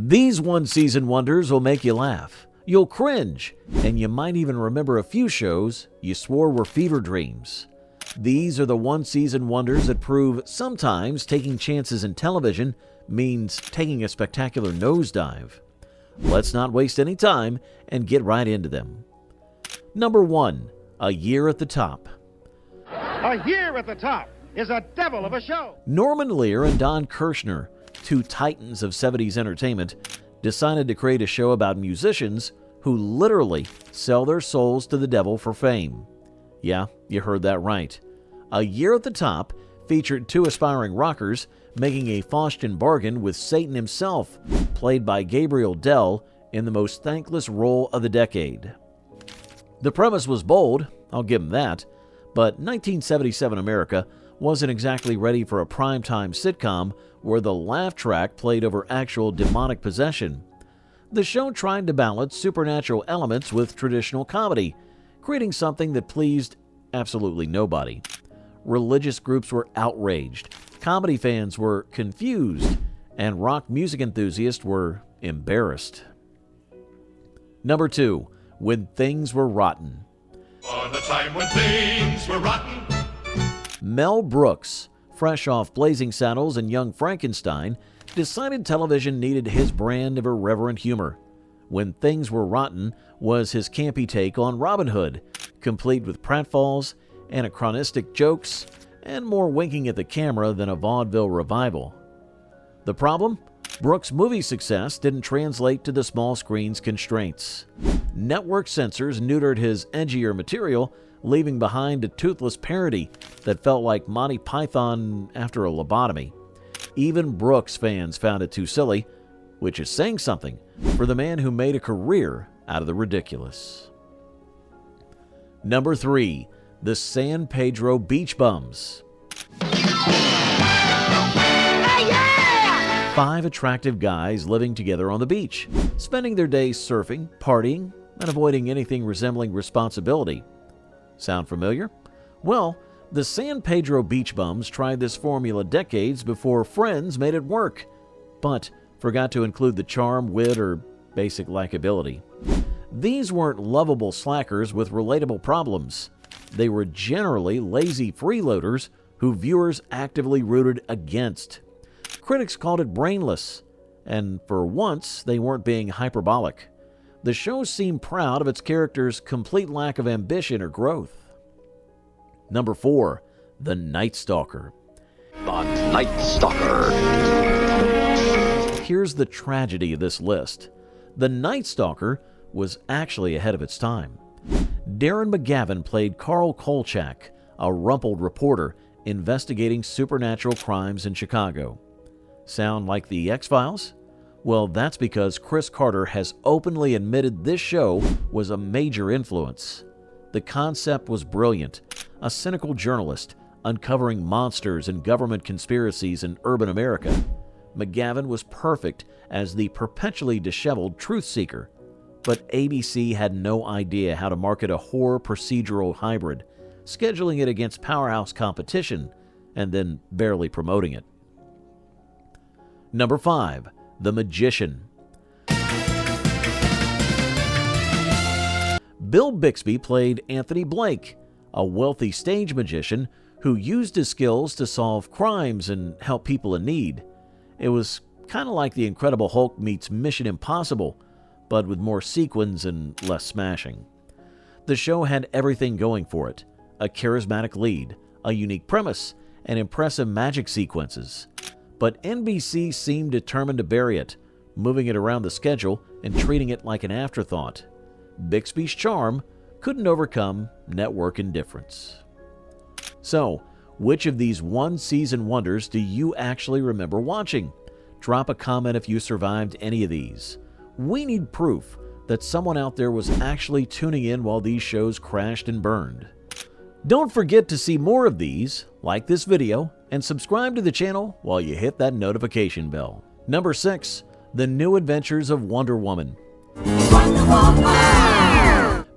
These one-season wonders will make you laugh, you'll cringe, and you might even remember a few shows you swore were fever dreams. These are the one-season wonders that prove sometimes taking chances in television means taking a spectacular nosedive. Let's not waste any time and get right into them. Number 1. A Year at the Top. A Year at the Top is a devil of a show. Norman Lear and Don Kirshner, two titans of 70s entertainment, decided to create a show about musicians who literally sell their souls to the devil for fame. Yeah, you heard that right. A Year at the Top featured two aspiring rockers making a Faustian bargain with Satan himself, played by Gabriel Dell in the most thankless role of the decade. The premise was bold, I'll give him that, but 1977 America wasn't exactly ready for a primetime sitcom where the laugh track played over actual demonic possession. The show tried to balance supernatural elements with traditional comedy, creating something that pleased absolutely nobody. Religious groups were outraged, comedy fans were confused, and rock music enthusiasts were embarrassed. Number 2. When Things Were Rotten. On the time when things were rotten. Mel Brooks, fresh off Blazing Saddles and Young Frankenstein, decided television needed his brand of irreverent humor. When Things Were Rotten was his campy take on Robin Hood, complete with pratfalls, anachronistic jokes, and more winking at the camera than a vaudeville revival. The problem? Brooks' movie success didn't translate to the small screen's constraints. Network censors neutered his edgier material, leaving behind a toothless parody that felt like Monty Python after a lobotomy. Even Brooks fans found it too silly, which is saying something for the man who made a career out of the ridiculous. Number 3. The San Pedro Beach Bums. 5 attractive guys living together on the beach, spending their days surfing, partying, and avoiding anything resembling responsibility. Sound familiar? Well, the San Pedro Beach Bums tried this formula decades before Friends made it work, but forgot to include the charm, wit, or basic likability. These weren't lovable slackers with relatable problems. They were generally lazy freeloaders who viewers actively rooted against. Critics called it brainless, and for once, they weren't being hyperbolic. The show seemed proud of its characters' complete lack of ambition or growth. Number 4. The Nightstalker. The Nightstalker. Here's the tragedy of this list. The Nightstalker was actually ahead of its time. Darren McGavin played Carl Kolchak, a rumpled reporter investigating supernatural crimes in Chicago. Sound like the X-Files? Well, that's because Chris Carter has openly admitted this show was a major influence. The concept was brilliant. A cynical journalist uncovering monsters and government conspiracies in urban America. McGavin was perfect as the perpetually disheveled truth seeker. But ABC had no idea how to market a horror procedural hybrid, scheduling it against powerhouse competition and then barely promoting it. Number 5. The Magician. Bill Bixby played Anthony Blake, a wealthy stage magician who used his skills to solve crimes and help people in need. It was kind of like The Incredible Hulk meets Mission Impossible, but with more sequins and less smashing. The show had everything going for it: a charismatic lead, a unique premise, and impressive magic sequences. But NBC seemed determined to bury it, moving it around the schedule and treating it like an afterthought. Bixby's charm couldn't overcome network indifference. So, which of these one-season wonders do you actually remember watching? Drop a comment if you survived any of these. We need proof that someone out there was actually tuning in while these shows crashed and burned. Don't forget to see more of these, like this video, and subscribe to the channel while you hit that notification bell. Number 6. The New Adventures of Wonder Woman.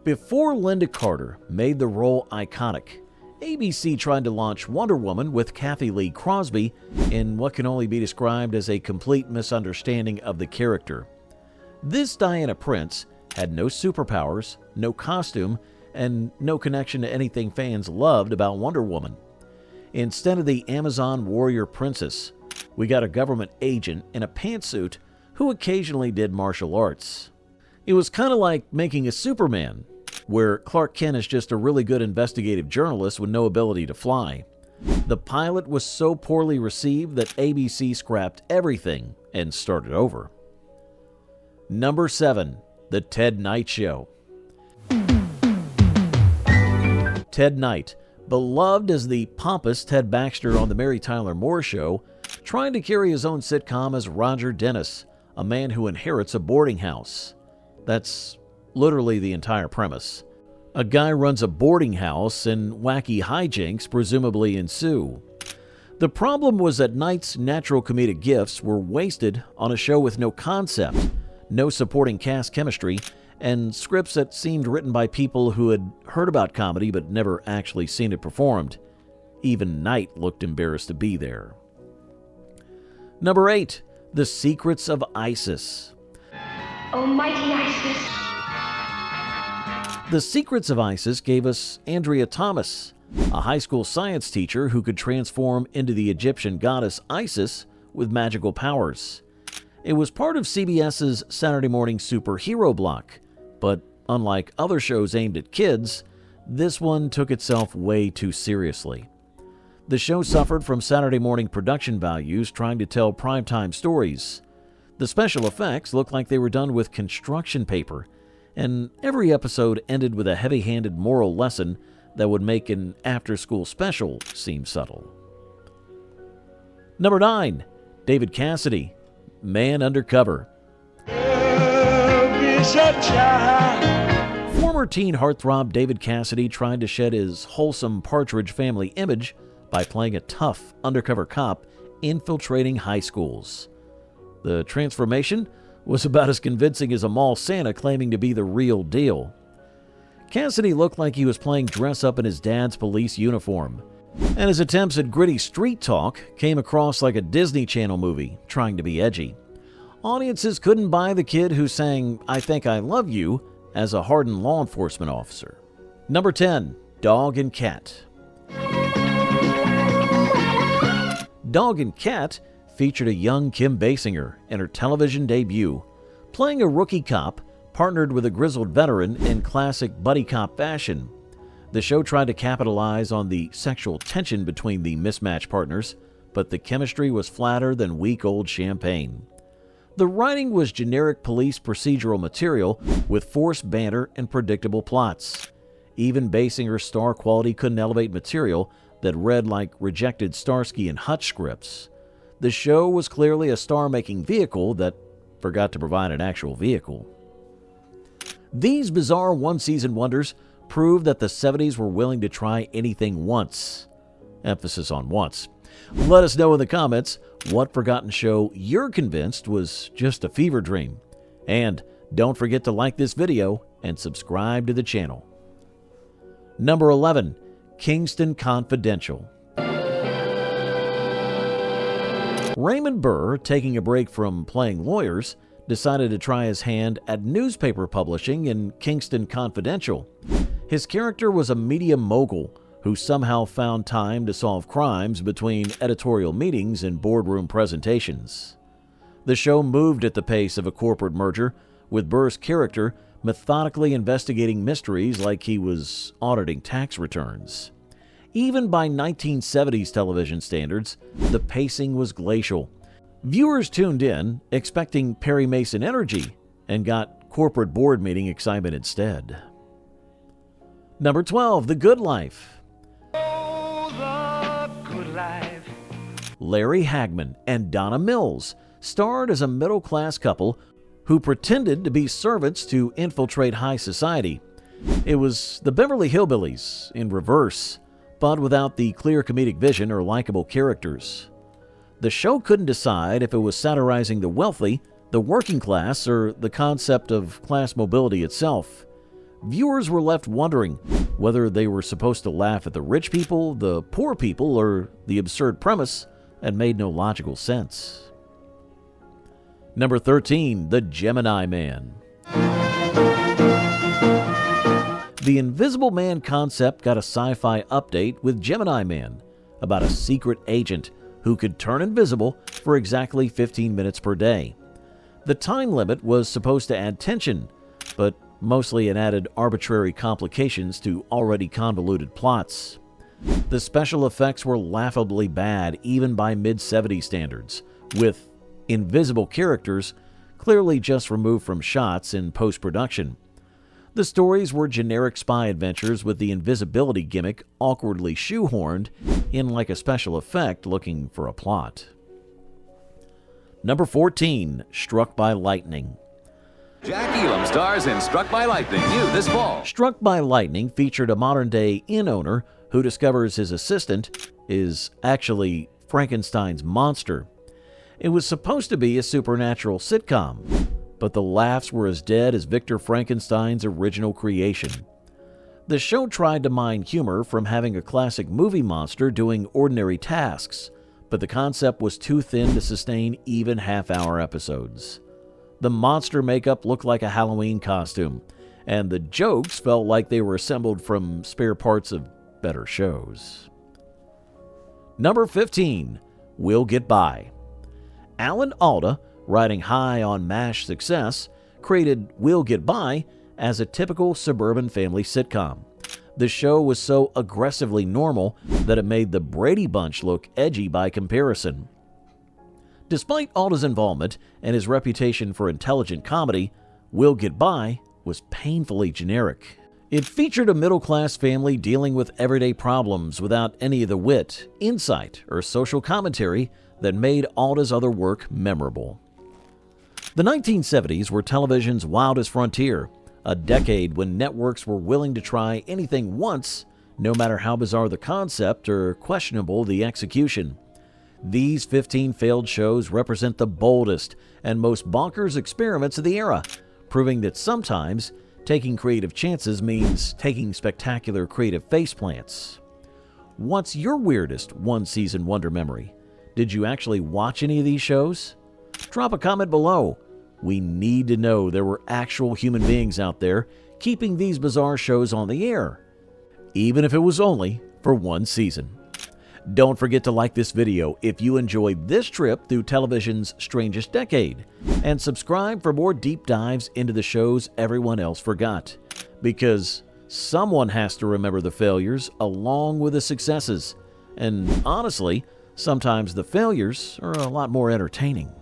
Before Linda Carter made the role iconic, ABC tried to launch Wonder Woman with Kathy Lee Crosby in what can only be described as a complete misunderstanding of the character. This Diana Prince had no superpowers, no costume, and no connection to anything fans loved about Wonder Woman. Instead of the Amazon warrior princess, we got a government agent in a pantsuit who occasionally did martial arts. It was kind of like making a Superman, where Clark Kent is just a really good investigative journalist with no ability to fly. The pilot was so poorly received that ABC scrapped everything and started over. Number 7. The Ted Knight Show. Ted Knight, beloved as the pompous Ted Baxter on The Mary Tyler Moore Show, trying to carry his own sitcom as Roger Dennis, a man who inherits a boarding house. That's literally the entire premise. A guy runs a boarding house and wacky hijinks presumably ensue. The problem was that Knight's natural comedic gifts were wasted on a show with no concept, no supporting cast chemistry, and scripts that seemed written by people who had heard about comedy but never actually seen it performed. Even Knight looked embarrassed to be there. Number 8. The Secrets of ISIS. Almighty ISIS. The Secrets of ISIS gave us Andrea Thomas, a high school science teacher who could transform into the Egyptian goddess Isis with magical powers. It was part of CBS's Saturday morning superhero block, but unlike other shows aimed at kids, this one took itself way too seriously. The show suffered from Saturday morning production values trying to tell primetime stories. The special effects looked like they were done with construction paper, and every episode ended with a heavy-handed moral lesson that would make an after-school special seem subtle. Number 9. David Cassidy, Man Undercover. Former teen heartthrob David Cassidy tried to shed his wholesome Partridge Family image by playing a tough undercover cop infiltrating high schools. The transformation was about as convincing as a mall Santa claiming to be the real deal. Cassidy looked like he was playing dress-up in his dad's police uniform, and his attempts at gritty street talk came across like a Disney Channel movie trying to be edgy. Audiences couldn't buy the kid who sang "I Think I Love You" as a hardened law enforcement officer. Number 10. Dog and Cat. Dog and Cat featured a young Kim Basinger in her television debut, playing a rookie cop partnered with a grizzled veteran in classic buddy cop fashion. The show tried to capitalize on the sexual tension between the mismatched partners, but the chemistry was flatter than week-old champagne. The writing was generic police procedural material with forced banter and predictable plots. Even Basinger's star quality couldn't elevate material that read like rejected Starsky and Hutch scripts. The show was clearly a star-making vehicle that forgot to provide an actual vehicle. These bizarre one-season wonders prove that the 70s were willing to try anything once. Emphasis on once. Let us know in the comments what forgotten show you're convinced was just a fever dream. And don't forget to like this video and subscribe to the channel. Number 11. Kingston Confidential. Raymond Burr, taking a break from playing lawyers, decided to try his hand at newspaper publishing in Kingston Confidential. His character was a media mogul who somehow found time to solve crimes between editorial meetings and boardroom presentations. The show moved at the pace of a corporate merger, with Burr's character methodically investigating mysteries like he was auditing tax returns. Even by 1970s television standards, the pacing was glacial. Viewers tuned in expecting Perry Mason energy and got corporate board meeting excitement instead. Number 12. The Good Life. Oh, the good life. Larry Hagman and Donna Mills starred as a middle-class couple who pretended to be servants to infiltrate high society. It was the Beverly Hillbillies in reverse, but without the clear comedic vision or likable characters. The show couldn't decide if it was satirizing the wealthy, the working class, or the concept of class mobility itself. viewers were left wondering whether they were supposed to laugh at the rich people, the poor people, or the absurd premise that made no logical sense. Number 13, The Gemini Man. The Invisible Man concept got a sci-fi update with Gemini Man, about a secret agent who could turn invisible for exactly 15 minutes per day. The time limit was supposed to add tension, but mostly it added arbitrary complications to already convoluted plots. The special effects were laughably bad even by mid-70s standards, with invisible characters clearly just removed from shots in post-production. The stories were generic spy adventures with the invisibility gimmick awkwardly shoehorned in like a special effect looking for a plot. Number 14, Struck by Lightning. Jack Elam stars in Struck by Lightning, new this fall. Struck by Lightning featured a modern-day inn owner who discovers his assistant is actually Frankenstein's monster. It was supposed to be a supernatural sitcom, but the laughs were as dead as Victor Frankenstein's original creation. The show tried to mine humor from having a classic movie monster doing ordinary tasks, but the concept was too thin to sustain even half-hour episodes. The monster makeup looked like a Halloween costume, and the jokes felt like they were assembled from spare parts of better shows. Number 15, We'll Get By. Alan Alda, riding high on MASH success, created We'll Get By as a typical suburban family sitcom. The show was so aggressively normal that it made the Brady Bunch look edgy by comparison. Despite Alda's involvement and his reputation for intelligent comedy, We'll Get By was painfully generic. It featured a middle-class family dealing with everyday problems without any of the wit, insight, or social commentary that made Alda's other work memorable. The 1970s were television's wildest frontier, a decade when networks were willing to try anything once, no matter how bizarre the concept or questionable the execution. These 15 failed shows represent the boldest and most bonkers experiments of the era, proving that sometimes taking creative chances means taking spectacular creative faceplants. What's your weirdest one-season wonder memory? Did you actually watch any of these shows? Drop a comment below. We need to know there were actual human beings out there keeping these bizarre shows on the air, even if it was only for one season. Don't forget to like this video if you enjoyed this trip through television's strangest decade, and subscribe for more deep dives into the shows everyone else forgot, because someone has to remember the failures along with the successes, and honestly, sometimes the failures are a lot more entertaining.